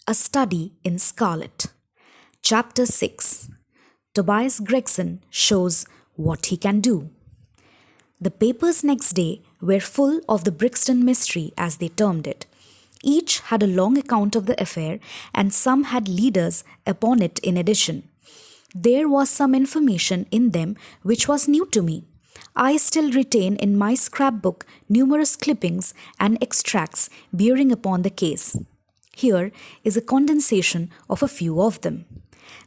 A Study in Scarlett. Chapter 6. Tobias Gregson shows what he can do. The papers next day were full of the Brixton mystery, as they termed it. Each had a long account of the affair, and some had leaders upon it in addition. There was some information in them which was new to me. I still retain in my scrapbook numerous clippings and extracts bearing upon the case. Here is a condensation of a few of them.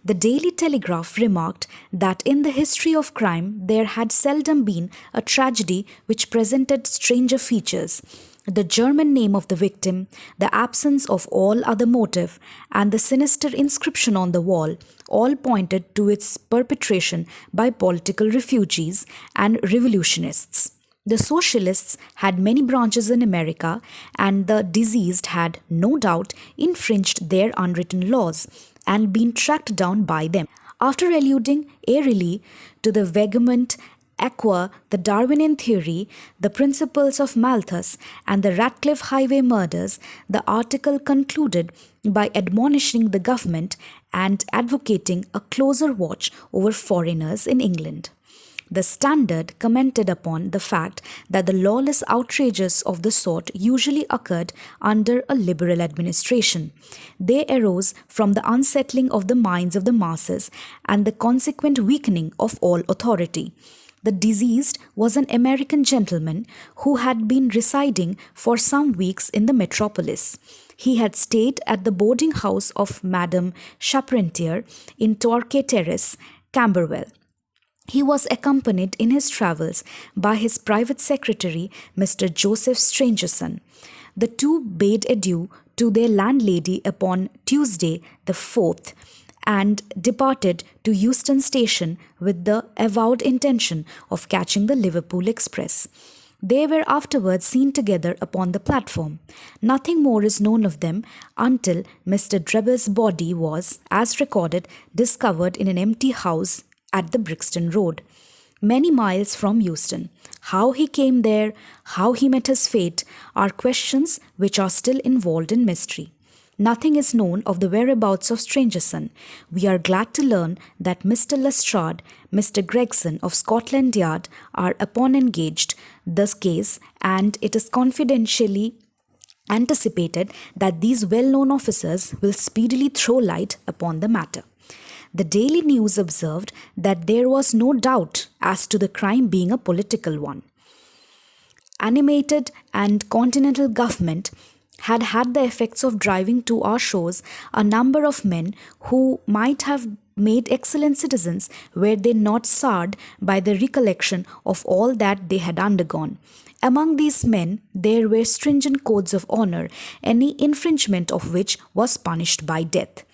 The Daily Telegraph remarked that in the history of crime there had seldom been a tragedy which presented stranger features. The German name of the victim, the absence of all other motive, and the sinister inscription on the wall all pointed to its perpetration by political refugees and revolutionists. The socialists had many branches in America, and the deceased had, no doubt, infringed their unwritten laws and been tracked down by them. After alluding airily to the vehement aqua, the Darwinian theory, the principles of Malthus, and the Ratcliffe Highway murders, the article concluded by admonishing the government and advocating a closer watch over foreigners in England. The Standard commented upon the fact that the lawless outrages of the sort usually occurred under a liberal administration. They arose from the unsettling of the minds of the masses and the consequent weakening of all authority. The deceased was an American gentleman who had been residing for some weeks in the metropolis. He had stayed at the boarding house of Madame Charpentier in Torquay Terrace, Camberwell. He was accompanied in his travels by his private secretary, Mr. Joseph Stangerson. The two bade adieu to their landlady upon Tuesday the 4th and departed to Euston Station with the avowed intention of catching the Liverpool express. They were afterwards seen together upon the platform. Nothing more is known of them until Mr. Drebber's body was, as recorded, discovered in an empty house at the Brixton Road, many miles from Euston. How he came there, how he met his fate, are questions which are still involved in mystery. Nothing is known of the whereabouts of Stangerson. We are glad to learn that Mr. Lestrade, Mr. Gregson of Scotland Yard are upon engaged this case, and it is confidentially anticipated that these well-known officers will speedily throw light upon the matter. The Daily News observed that there was no doubt as to the crime being a political one. Animated and continental government had had the effects of driving to our shores a number of men who might have made excellent citizens were they not soured by the recollection of all that they had undergone. Among these men there were stringent codes of honor, any infringement of which was punished by death.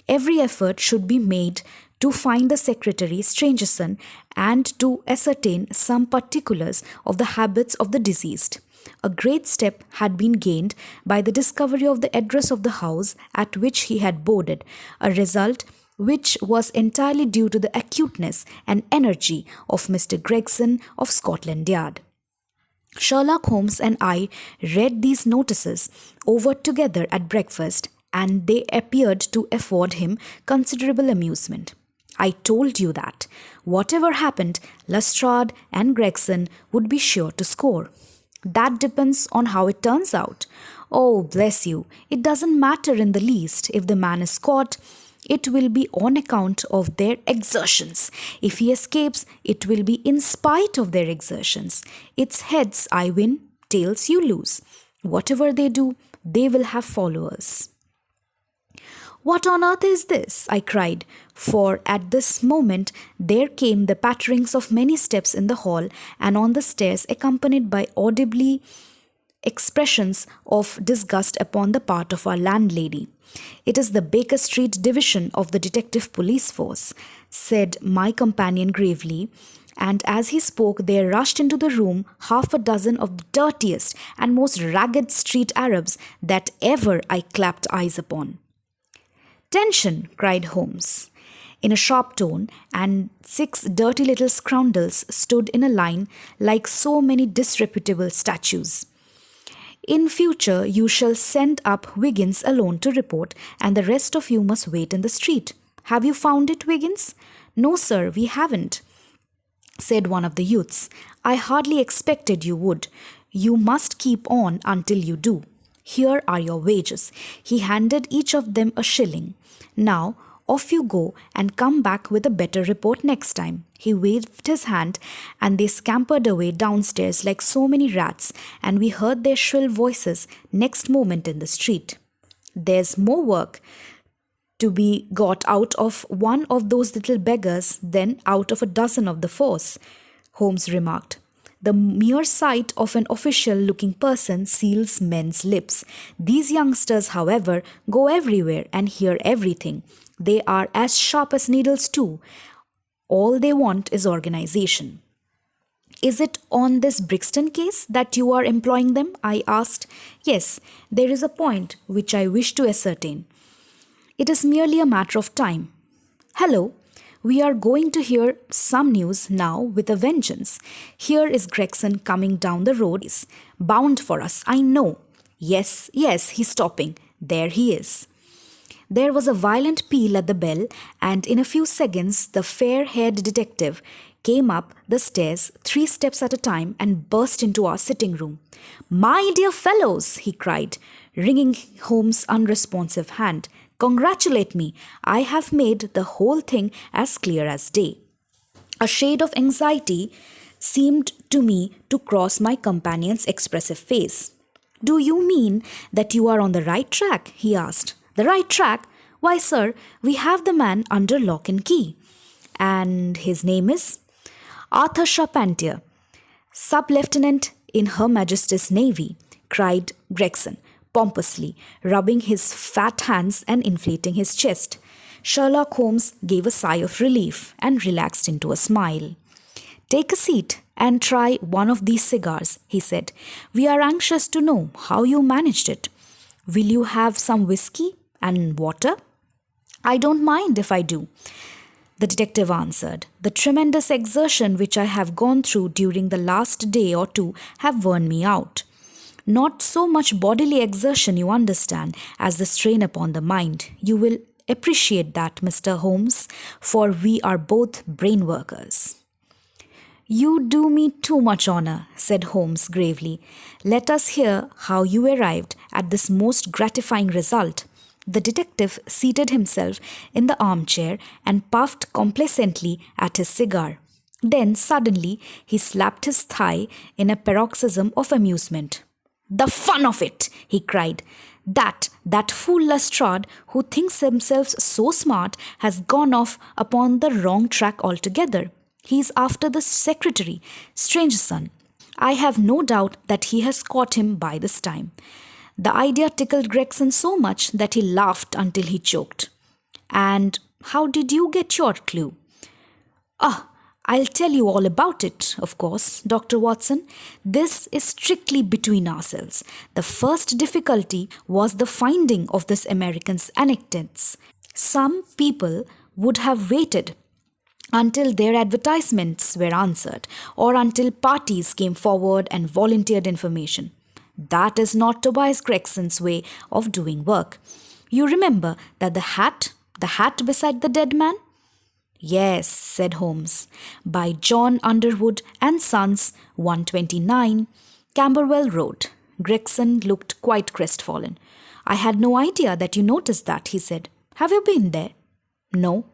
Every effort should be made to find the secretary Stangerson and to ascertain some particulars of the habits of the deceased. A great step had been gained by the discovery of the address of the house at which he had boarded, a result which was entirely due to the acuteness and energy of Mr. Gregson of Scotland Yard. Sherlock Holmes and I read these notices over together at breakfast, and they appeared to afford him considerable amusement. I told you that, whatever happened, Lestrade and Gregson would be sure to score. That depends on how it turns out. Oh, bless you, it doesn't matter in the least. If the man is caught, it will be on account of their exertions. If he escapes, it will be in spite of their exertions. It's heads I win, tails you lose. Whatever they do, they will have followers. What on earth is this? I cried, for at this moment there came the patterings of many steps in the hall and on the stairs, accompanied by audibly expressions of disgust upon the part of our landlady. It is the Baker Street division of the detective police force, said my companion gravely, and as he spoke there rushed into the room half a dozen of the dirtiest and most ragged street Arabs that ever I clapped eyes upon. "Attention!" cried Holmes in a sharp tone, and 6 dirty little scoundrels stood in a line like so many disreputable statues. In future, you shall send up Wiggins alone to report, and the rest of you must wait in the street. Have you found it, Wiggins? No, sir, we haven't, said one of the youths. I hardly expected you would. You must keep on until you do. Here are your wages. He handed each of them a shilling. Now, off you go and come back with a better report next time. He waved his hand and they scampered away downstairs like so many rats, and we heard their shrill voices next moment in the street. There's more work to be got out of one of those little beggars than out of a dozen of the force, Holmes remarked. The mere sight of an official-looking person seals men's lips. These youngsters, however, go everywhere and hear everything. They are as sharp as needles too. All they want is organization. Is it on this Brixton case that you are employing them? I asked. Yes, there is a point which I wish to ascertain. It is merely a matter of time. Hello. We are going to hear some news now with a vengeance. Here is Gregson coming down the road. He's bound for us, I know. Yes, he's stopping. There he is. There was a violent peal at the bell, and in a few seconds the fair-haired detective came up the stairs 3 steps at a time and burst into our sitting room. My dear fellows, he cried, wringing Holmes' unresponsive hand. Congratulate me. I have made the whole thing as clear as day. A shade of anxiety seemed to me to cross my companion's expressive face. Do you mean that you are on the right track? He asked. The right track? Why, sir, we have the man under lock and key. And his name is? Arthur Charpentier, Sub-Lieutenant in Her Majesty's Navy, cried Gregson, pompously, rubbing his fat hands and inflating his chest. Sherlock Holmes gave a sigh of relief and relaxed into a smile. Take a seat and try one of these cigars, he said. We are anxious to know how you managed it. Will you have some whiskey and water? I don't mind if I do, the detective answered. The tremendous exertion which I have gone through during the last day or two have worn me out. Not so much bodily exertion, you understand, as the strain upon the mind. You will appreciate that, Mr. Holmes, for we are both brain workers. You do me too much honor, said Holmes gravely. Let us hear how you arrived at this most gratifying result. The detective seated himself in the armchair and puffed complacently at his cigar. Then suddenly he slapped his thigh in a paroxysm of amusement. The fun of it, he cried. That fool Lestrade, who thinks himself so smart, has gone off upon the wrong track altogether. He is after the secretary, Strangeson. I have no doubt that he has caught him by this time. The idea tickled Gregson so much that he laughed until he choked. And how did you get your clue? I'll tell you all about it, of course, Dr. Watson. This is strictly between ourselves. The first difficulty was the finding of this American's anecdotes. Some people would have waited until their advertisements were answered, or until parties came forward and volunteered information. That is not Tobias Gregson's way of doing work. You remember that the hat beside the dead man? Yes, said Holmes, by John Underwood and Sons, 129, Camberwell Road. Gregson looked quite crestfallen. I had no idea that you noticed that, he said. Have you been there? No.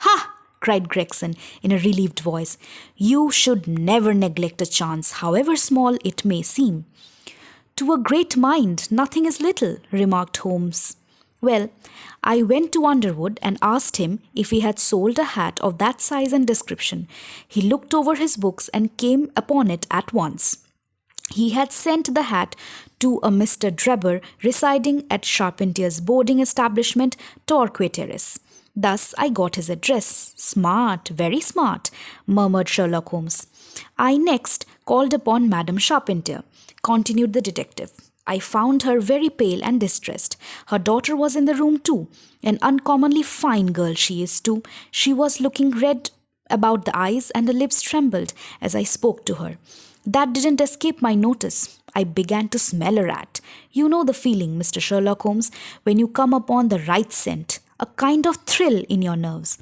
Ha! Cried Gregson in a relieved voice. You should never neglect a chance, however small it may seem. To a great mind, nothing is little, remarked Holmes. Well, I went to Underwood and asked him if he had sold a hat of that size and description. He looked over his books and came upon it at once. He had sent the hat to a Mr. Drebber residing at Charpentier's boarding establishment, Torquay Terrace. Thus I got his address. Smart, very smart, murmured Sherlock Holmes. I next called upon Madame Charpentier, continued the detective. I found her very pale and distressed. Her daughter was in the room too. An uncommonly fine girl she is too. She was looking red about the eyes and her lips trembled as I spoke to her. That didn't escape my notice. I began to smell a rat. You know the feeling, Mr. Sherlock Holmes, when you come upon the right scent, a kind of thrill in your nerves.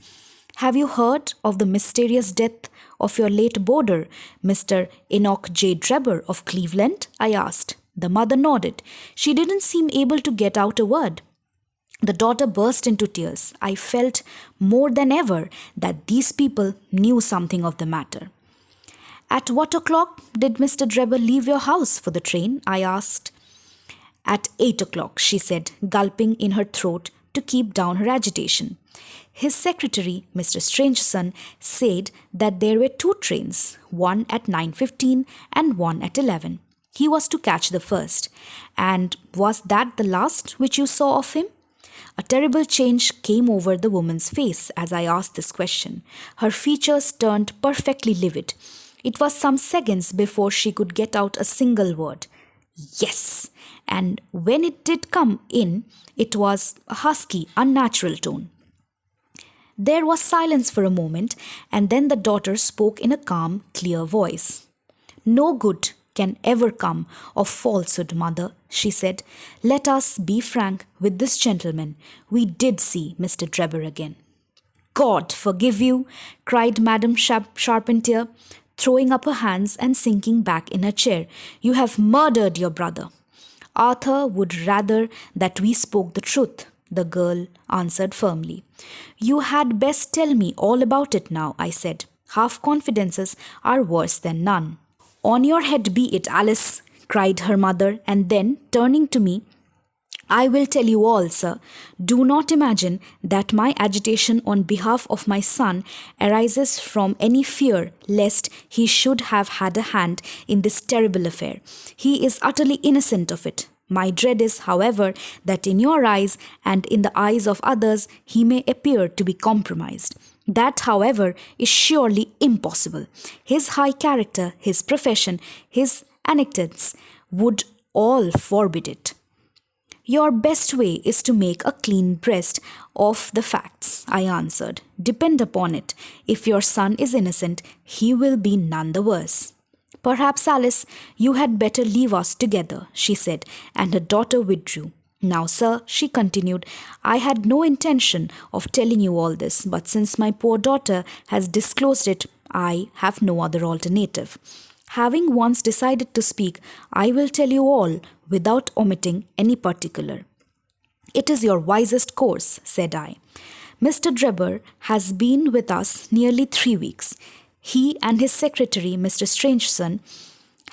Have you heard of the mysterious death of your late boarder, Mr. Enoch J. Drebber of Cleveland? I asked. The mother nodded. She didn't seem able to get out a word. The daughter burst into tears. I felt more than ever that these people knew something of the matter. At what o'clock did Mr. Drebber leave your house for the train? I asked. At 8 o'clock, she said, gulping in her throat to keep down her agitation. His secretary, Mr. Strangeson, said that there were 2 trains, one at 9:15 and one at 11. He was to catch the first. And was that the last which you saw of him? A terrible change came over the woman's face as I asked this question. Her features turned perfectly livid. It was some seconds before she could get out a single word. Yes. And when it did come in, it was a husky, unnatural tone. There was silence for a moment, and then the daughter spoke in a calm, clear voice. No good can ever come of falsehood, mother, she said. Let us be frank with this gentleman. We did see Mr. Drebber again. God forgive you, cried Madame Charpentier, throwing up her hands and sinking back in her chair. You have murdered your brother. Arthur would rather that we spoke the truth, the girl answered firmly. You had best tell me all about it now, I said. Half confidences are worse than none. On your head be it, Alice, cried her mother, and then, turning to me, I will tell you all, sir. Do not imagine that my agitation on behalf of my son arises from any fear lest he should have had a hand in this terrible affair. He is utterly innocent of it. My dread is, however, that in your eyes and in the eyes of others he may appear to be compromised. That, however, is surely impossible. His high character, his profession, his anecdotes would all forbid it. Your best way is to make a clean breast of the facts, I answered. Depend upon it, if your son is innocent, he will be none the worse. Perhaps, Alice, you had better leave us together, she said, and her daughter withdrew. Now, sir, she continued, I had no intention of telling you all this, but since my poor daughter has disclosed it, I have no other alternative. Having once decided to speak, I will tell you all without omitting any particular. It is your wisest course, said I. Mr. Drebber has been with us nearly 3 weeks. He and his secretary, Mr. Strangeson,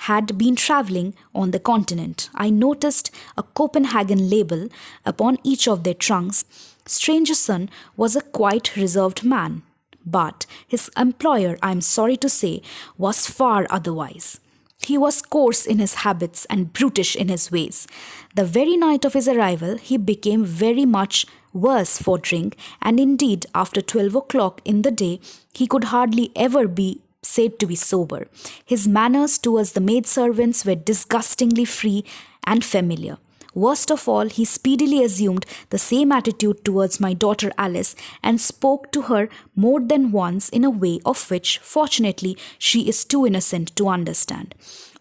had been travelling on the continent. I noticed a Copenhagen label upon each of their trunks. Strangeson was a quite reserved man, but his employer, I am sorry to say, was far otherwise. He was coarse in his habits and brutish in his ways. The very night of his arrival, he became very much worse for drink, and indeed, after 12 o'clock in the day, he could hardly ever be said to be sober. His manners towards the maidservants were disgustingly free and familiar. Worst of all, he speedily assumed the same attitude towards my daughter Alice and spoke to her more than once in a way of which, fortunately, she is too innocent to understand.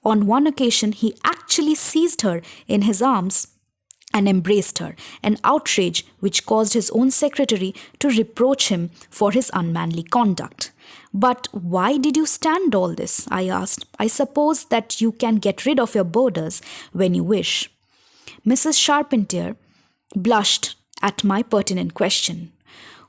On one occasion, he actually seized her in his arms and embraced her, an outrage which caused his own secretary to reproach him for his unmanly conduct. But why did you stand all this? I asked. I suppose that you can get rid of your boarders when you wish. Mrs. Charpentier blushed at my pertinent question.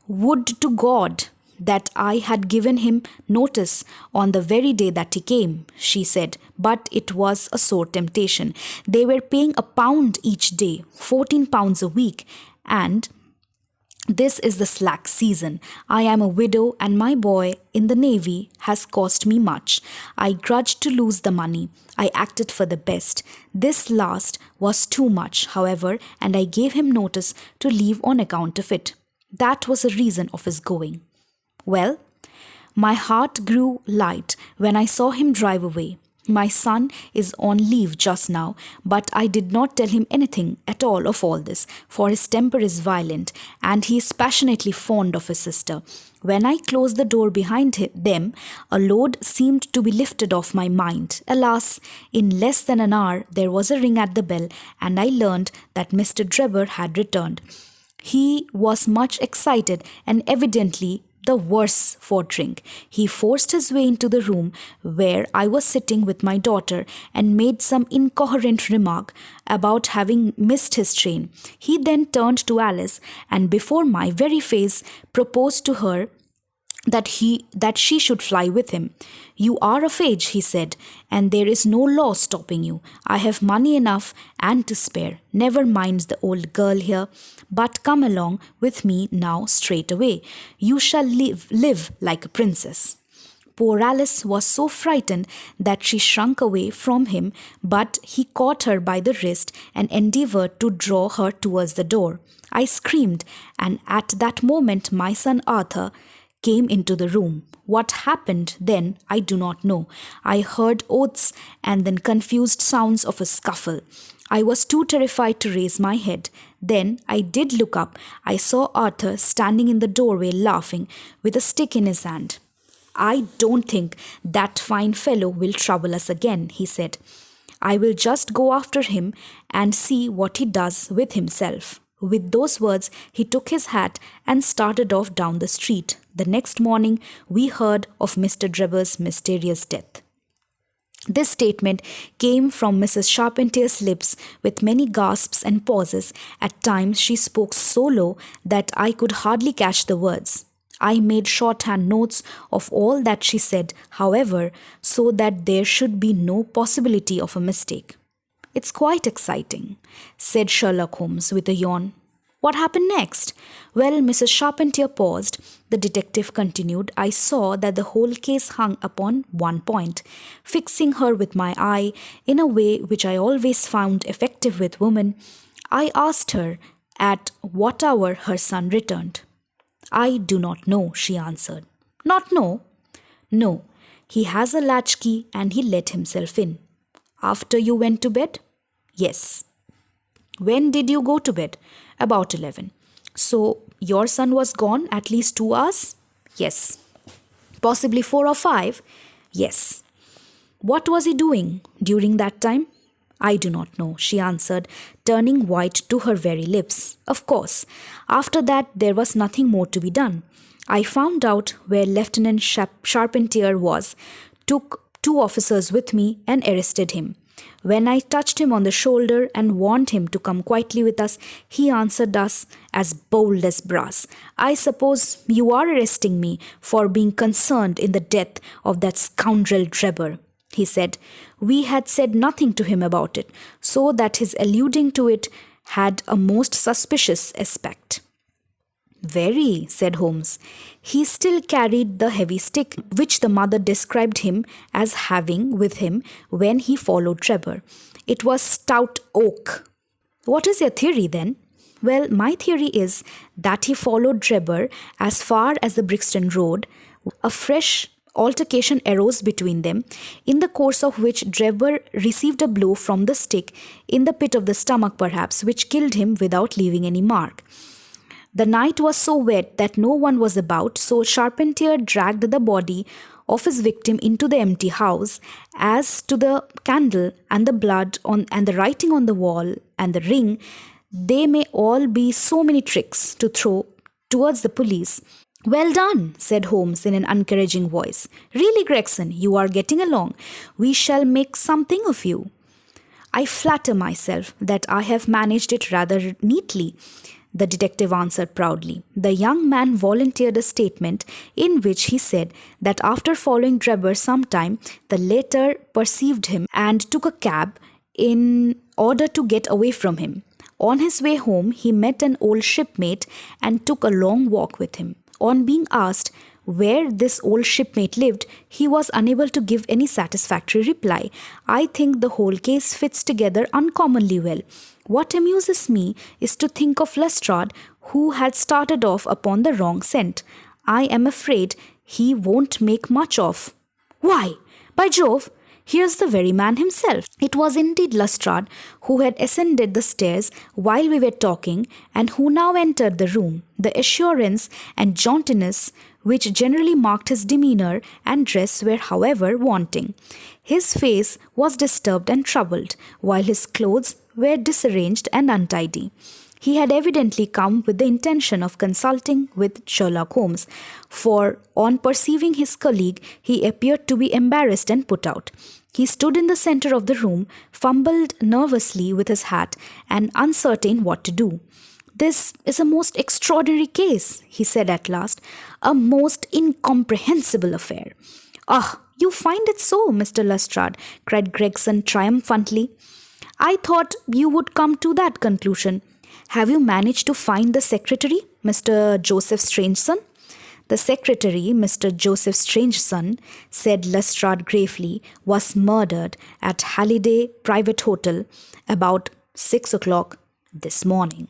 Would to God that I had given him notice on the very day that he came, she said, but it was a sore temptation. They were paying £1 each day, £14 a week, and this is the slack season. I am a widow and my boy in the Navy has cost me much. I grudged to lose the money. I acted for the best. This last was too much, however, and I gave him notice to leave on account of it. That was the reason of his going. Well, my heart grew light when I saw him drive away. My son is on leave just now, but I did not tell him anything at all of all this, for his temper is violent, and he is passionately fond of his sister. When I closed the door behind them, a load seemed to be lifted off my mind. Alas, in less than an hour there was a ring at the bell, and I learned that Mr. Drebber had returned. He was much excited and evidently the worse for drink. He forced his way into the room where I was sitting with my daughter and made some incoherent remark about having missed his train. He then turned to Alice and before my very face proposed to her that she should fly with him. "You are of age," he said, "and there is no law stopping you. I have money enough and to spare. Never mind the old girl here, but come along with me now straight away. You shall live like a princess." Poor Alice was so frightened that she shrunk away from him, but he caught her by the wrist and endeavored to draw her towards the door. I screamed, and at that moment my son Arthur came into the room. What happened then I do not know. I heard oaths and then confused sounds of a scuffle. I was too terrified to raise my head. Then I did look up. I saw Arthur standing in the doorway laughing, with a stick in his hand. "I don't think that fine fellow will trouble us again," he said. "I will just go after him and see what he does with himself." With those words, he took his hat and started off down the street. The next morning, we heard of Mr. Drebber's mysterious death. This statement came from Mrs. Charpentier's lips with many gasps and pauses. At times, she spoke so low that I could hardly catch the words. I made shorthand notes of all that she said, however, so that there should be no possibility of a mistake. "It's quite exciting," said Sherlock Holmes with a yawn. "What happened next?" "Well," Mrs. Charpentier paused. The detective continued. "I saw that the whole case hung upon one point. Fixing her with my eye in a way which I always found effective with women, I asked her at what hour her son returned. "I do not know," she answered. "Not know?" "No. He has a latchkey and he let himself in." "After you went to bed?" "Yes." "When did you go to bed?" "About 11. "So your son was gone at least 2 hours?" "Yes." "Possibly 4 or 5? "Yes." "What was he doing during that time?" "I do not know," she answered, turning white to her very lips. "Of course, after that there was nothing more to be done. I found out where Lieutenant Charpentier was, took 2 officers with me and arrested him. When I touched him on the shoulder and warned him to come quietly with us, he answered us as bold as brass. 'I suppose you are arresting me for being concerned in the death of that scoundrel Drebber,' he said. We had said nothing to him about it, so that his alluding to it had a most suspicious aspect." "Very," said Holmes. "He still carried the heavy stick which the mother described him as having with him when he followed Drebber. It was stout oak." "What is your theory then?" "Well, my theory is that he followed Drebber as far as the Brixton Road. A fresh altercation arose between them, in the course of which Drebber received a blow from the stick in the pit of the stomach perhaps, which killed him without leaving any mark. The night was so wet that no one was about, so Charpentier dragged the body of his victim into the empty house. As to the candle and the blood and the writing on the wall and the ring, they may all be so many tricks to throw towards the police." "Well done," said Holmes in an encouraging voice. "Really, Gregson, you are getting along. We shall make something of you." "I flatter myself that I have managed it rather neatly," the detective answered proudly. The young man volunteered a statement in which he said that after following Drebber some time, the latter perceived him and took a cab in order to get away from him. On his way home, he met an old shipmate and took a long walk with him. On being asked where this old shipmate lived, he was unable to give any satisfactory reply. I think the whole case fits together uncommonly well. What amuses me is to think of Lestrade, who had started off upon the wrong scent. I am afraid he won't make much of. Why, by Jove, Here's the very man himself. It was indeed Lestrade who had ascended the stairs while we were talking and who now entered the room. The assurance and jauntiness which generally marked his demeanour and dress were, however, wanting. His face was disturbed and troubled, while his clothes were disarranged and untidy. He had evidently come with the intention of consulting with Sherlock Holmes, for on perceiving his colleague, he appeared to be embarrassed and put out. He stood in the centre of the room, fumbled nervously with his hat, and uncertain what to do. "This is a most extraordinary case," he said at last, "a most incomprehensible affair." "Ah, you find it so, Mr. Lestrade," cried Gregson triumphantly. "I thought you would come to that conclusion. Have you managed to find the secretary, Mr. Joseph Strangeson?" "The secretary, Mr. Joseph Strangeson," said Lestrade gravely, "was murdered at Halliday Private Hotel about 6 o'clock this morning."